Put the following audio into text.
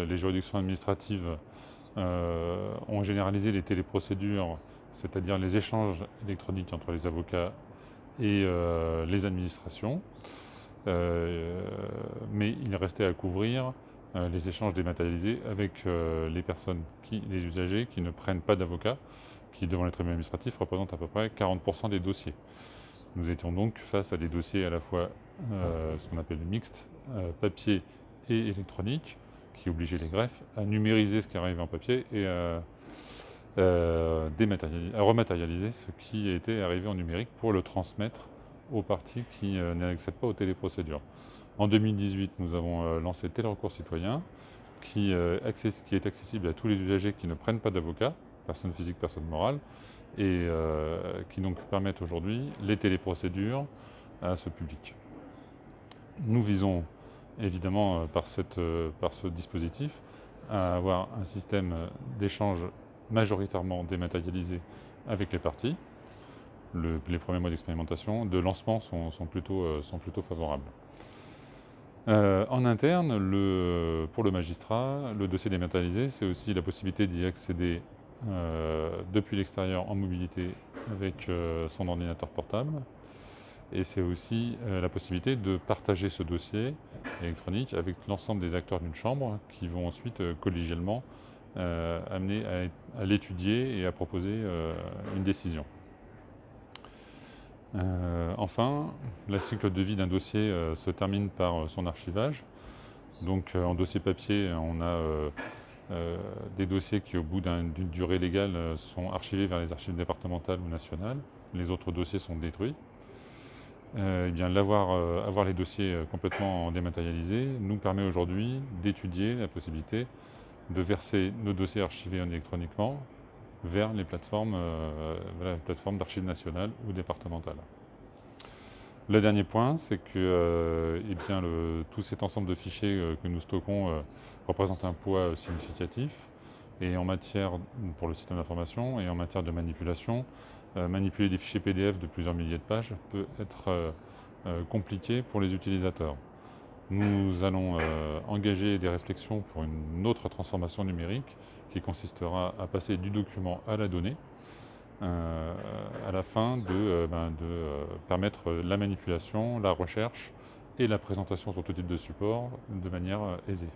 les juridictions administratives ont généralisé les téléprocédures, c'est-à-dire les échanges électroniques entre les avocats et les administrations. Mais il restait à couvrir les échanges dématérialisés avec les usagers qui ne prennent pas d'avocat, qui devant les tribunaux administratifs représentent à peu près 40% des dossiers. Nous étions donc face à des dossiers à la fois ce qu'on appelle mixtes, papier et électronique, qui obligeaient les greffes à numériser ce qui arrivait en papier et à rematérialiser ce qui était arrivé en numérique pour le transmettre aux parties qui n'accèdent pas aux téléprocédures. En 2018, nous avons lancé le télérecours citoyen qui est accessible à tous les usagers qui ne prennent pas d'avocat, personnes physiques, personnes morales, et qui donc permettent aujourd'hui les téléprocédures à ce public. Nous visons évidemment par ce dispositif à avoir un système d'échange majoritairement dématérialisé avec les parties. Les premiers mois d'expérimentation, de lancement sont plutôt favorables. En interne, pour le magistrat, le dossier dématérialisé, c'est aussi la possibilité d'y accéder depuis l'extérieur en mobilité avec son ordinateur portable. Et c'est aussi la possibilité de partager ce dossier électronique avec l'ensemble des acteurs d'une chambre qui vont ensuite collégialement amener à l'étudier et à proposer une décision. Enfin, le cycle de vie d'un dossier se termine par son archivage. Donc en dossier papier, on a des dossiers qui, au bout d'une durée légale, sont archivés vers les archives départementales ou nationales. Les autres dossiers sont détruits. Avoir les dossiers complètement dématérialisés nous permet aujourd'hui d'étudier la possibilité de verser nos dossiers archivés électroniquement vers les plateformes d'archives nationales ou départementales. Le dernier point, c'est que tout cet ensemble de fichiers que nous stockons représente un poids significatif. Et pour le système d'information, et en matière de manipulation, manipuler des fichiers PDF de plusieurs milliers de pages peut être compliqué pour les utilisateurs. Nous allons engager des réflexions pour une autre transformation numérique qui consistera à passer du document à la donnée, à la fin de permettre la manipulation, la recherche et la présentation sur tout type de support de manière aisée.